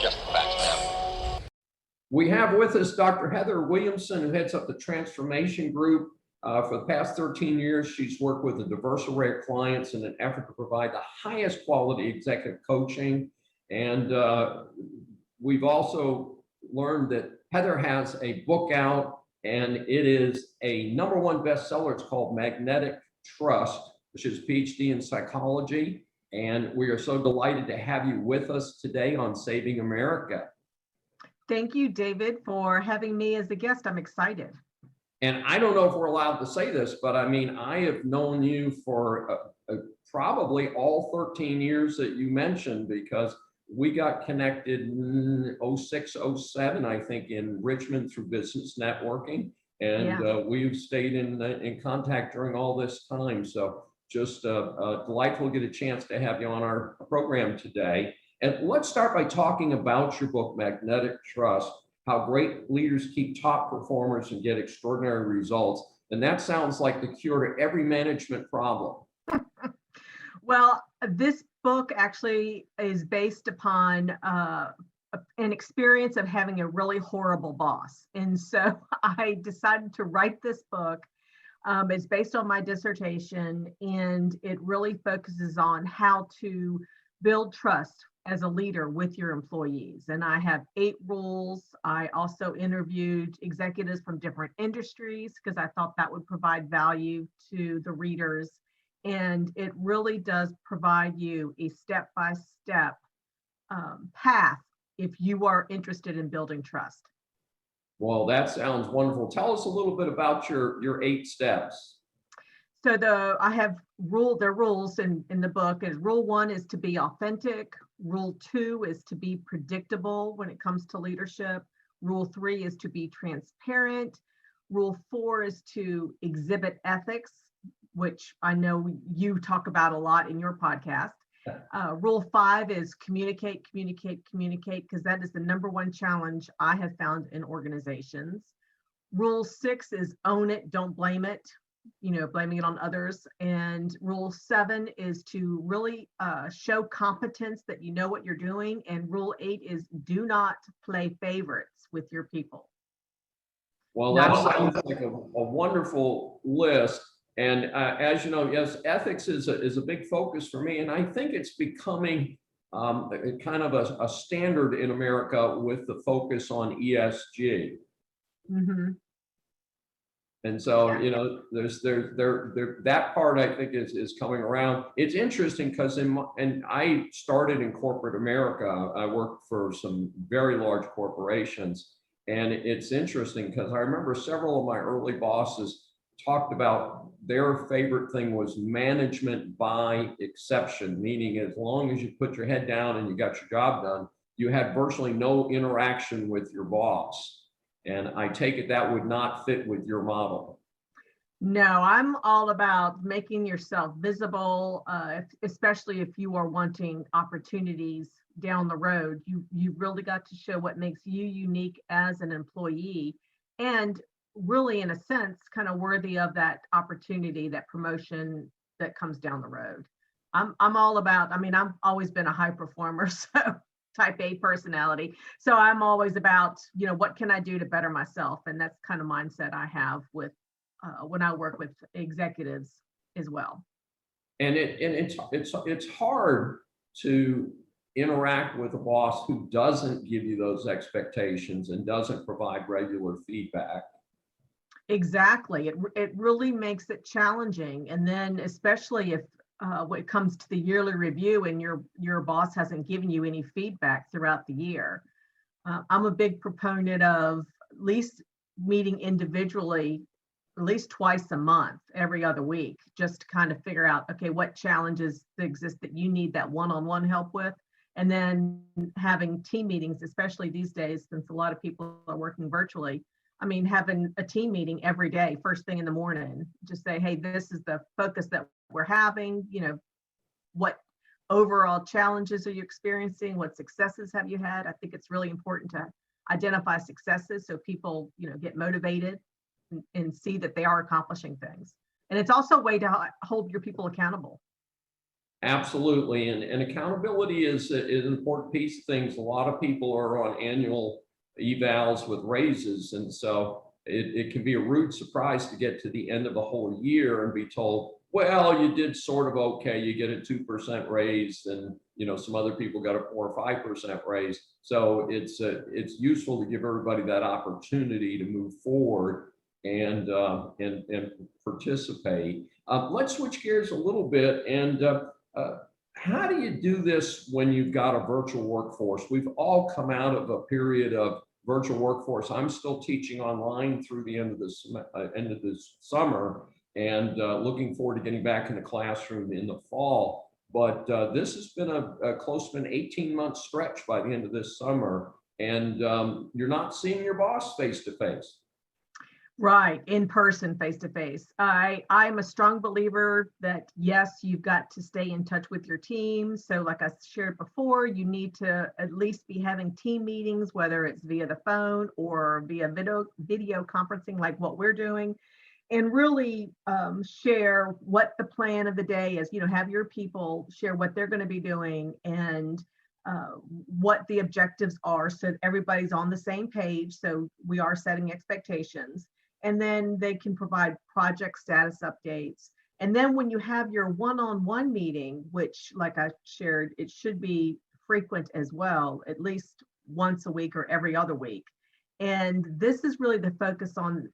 just the facts, ma'am. We have with us Dr. Heather Williamson, who heads up the transformation group. For the past 13 years, she's worked with a diverse array of clients in an effort to provide the highest quality executive coaching. And we've also learned that Heather has a book out, and it is a #1 bestseller. It's called Magnetic Trust, which is a PhD in psychology. And we are so delighted to have you with us today on Saving America. Thank you, David, for having me as a guest. I'm excited. And I don't know if we're allowed to say this, but I mean, I have known you for probably all 13 years that you mentioned, because we got connected in 06, 07, I think, in Richmond through business networking. And we've stayed in contact during all this time. So just delightful to get a chance to have you on our program today. And let's start by talking about your book, Magnetic Trust, how great leaders keep top performers and get extraordinary results. And that sounds like the cure to every management problem. Well, this book actually is based upon an experience of having a really horrible boss. And so I decided to write this book. It's based on my dissertation, and it really focuses on how to build trust as a leader with your employees. And I have 8 rules. I also interviewed executives from different industries because I thought that would provide value to the readers. And it really does provide you a step-by-step path if you are interested in building trust. Well, that sounds wonderful. Tell us a little bit about your 8 steps. So I have rules in the book. Is rule 1 is to be authentic. Rule 2 is to be predictable when it comes to leadership. Rule 3 is to be transparent. Rule 4 is to exhibit ethics, which I know you talk about a lot in your podcast. Rule 5 is communicate, because that is the #1 challenge I have found in organizations. Rule 6 is own it, don't blame it. Blaming it on others. And rule 7 is to really show competence, that you know what you're doing. And rule 8 is do not play favorites with your people. Well, that sounds like a wonderful list. And as you know, yes, ethics is a big focus for me. And I think it's becoming kind of a standard in America with the focus on ESG. Mm-hmm. And so, there's that part I think is coming around. It's interesting because I started in corporate America. I worked for some very large corporations, and it's interesting because I remember several of my early bosses talked about their favorite thing was management by exception, meaning as long as you put your head down and you got your job done, you had virtually no interaction with your boss. And I take it that would not fit with your model. No, I'm all about making yourself visible, especially if you are wanting opportunities down the road. You really got to show what makes you unique as an employee, and really, in a sense, kind of worthy of that opportunity, that promotion that comes down the road. I'm all about, I've always been a high performer, so type A personality. So I'm always about, what can I do to better myself? And that's kind of mindset I have with when I work with executives as well. And it's hard to interact with a boss who doesn't give you those expectations and doesn't provide regular feedback. Exactly. It really makes it challenging. And then especially if when it comes to the yearly review and your boss hasn't given you any feedback throughout the year. I'm a big proponent of at least meeting individually at least twice a month, every other week, just to kind of figure out, okay, what challenges exist that you need that one-on-one help with. And then having team meetings, especially these days, since a lot of people are working virtually. Having a team meeting every day, first thing in the morning, just say, hey, this is the focus that we're having, what overall challenges are you experiencing? What successes have you had? I think it's really important to identify successes so people, get motivated and see that they are accomplishing things. And it's also a way to hold your people accountable. Absolutely. And accountability is an important piece of things. A lot of people are on annual evals with raises. And so it can be a rude surprise to get to the end of a whole year and be told, well, you did sort of okay. You get a 2% raise, and some other people got a 4 or 5% raise. So it's useful to give everybody that opportunity to move forward and participate. Let's switch gears a little bit. And how do you do this when you've got a virtual workforce? We've all come out of a period of virtual workforce. I'm still teaching online through the end of this summer, and looking forward to getting back in the classroom in the fall. But this has been a close to an 18-month stretch by the end of this summer, and you're not seeing your boss face to face. Right, in person, face to face. I'm a strong believer that yes, you've got to stay in touch with your team. So like I shared before, you need to at least be having team meetings, whether it's via the phone or via video conferencing like what we're doing, and really share what the plan of the day is. Have your people share what they're going to be doing and what the objectives are, so everybody's on the same page. So we are setting expectations. And then they can provide project status updates. And then when you have your one-on-one meeting, which like I shared, it should be frequent as well, at least once a week or every other week. And this is really the focus on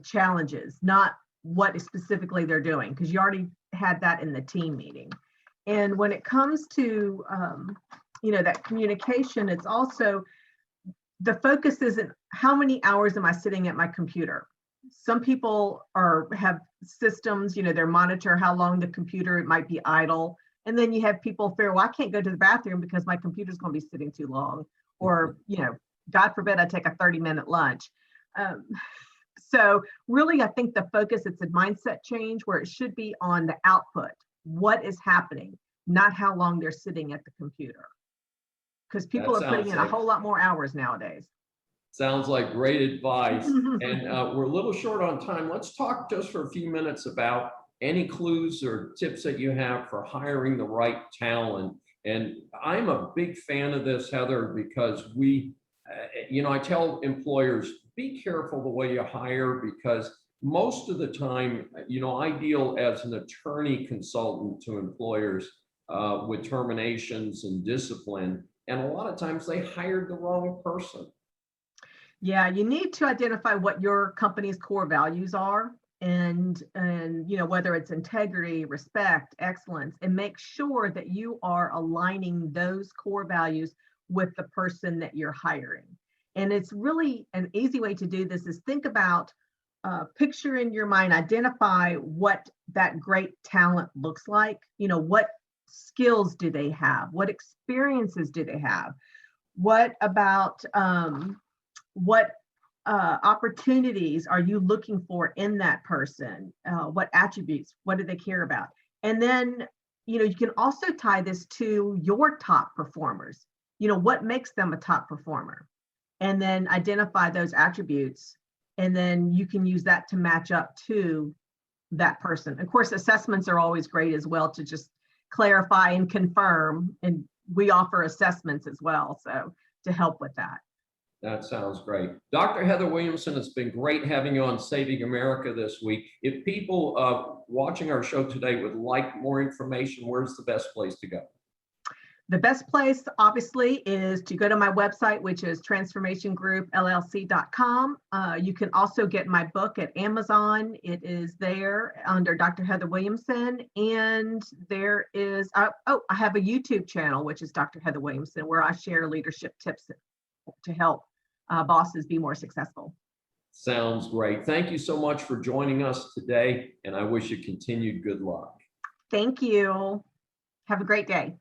challenges, not what specifically they're doing, because you already had that in the team meeting. And when it comes to, that communication, it's also, the focus isn't how many hours am I sitting at my computer. Some people have systems, they monitor how long the computer it might be idle. And then you have people fear, well, I can't go to the bathroom because my computer's going to be sitting too long. Or, God forbid I take a 30-minute lunch. So really, I think the focus, it's a mindset change where it should be on the output. What is happening, not how long they're sitting at the computer. Because people are putting in a whole lot more hours nowadays. Sounds like great advice. And we're a little short on time. Let's talk just for a few minutes about any clues or tips that you have for hiring the right talent. And I'm a big fan of this, Heather, because I tell employers, be careful the way you hire, because most of the time, I deal as an attorney consultant to employers with terminations and discipline. And a lot of times they hired the wrong person. Yeah, you need to identify what your company's core values are, and whether it's integrity, respect, excellence, and make sure that you are aligning those core values with the person that you're hiring. And it's really an easy way to do this is think about, picture in your mind, identify what that great talent looks like. What skills do they have? What experiences do they have? What about what opportunities are you looking for in that person? What attributes? What do they care about? And then, you can also tie this to your top performers. What makes them a top performer? And then identify those attributes. And then you can use that to match up to that person. Of course, assessments are always great as well to just clarify and confirm. And we offer assessments as well, so to help with that. That sounds great. Dr. Heather Williamson, it's been great having you on Saving America this week. If people watching our show today would like more information, where's the best place to go? The best place, obviously, is to go to my website, which is transformationgroupllc.com. You can also get my book at Amazon. It is there under Dr. Heather Williamson. And there is, I have a YouTube channel, which is Dr. Heather Williamson, where I share leadership tips to help bosses be more successful. Sounds great. Thank you so much for joining us today, and I wish you continued good luck. Thank you. Have a great day.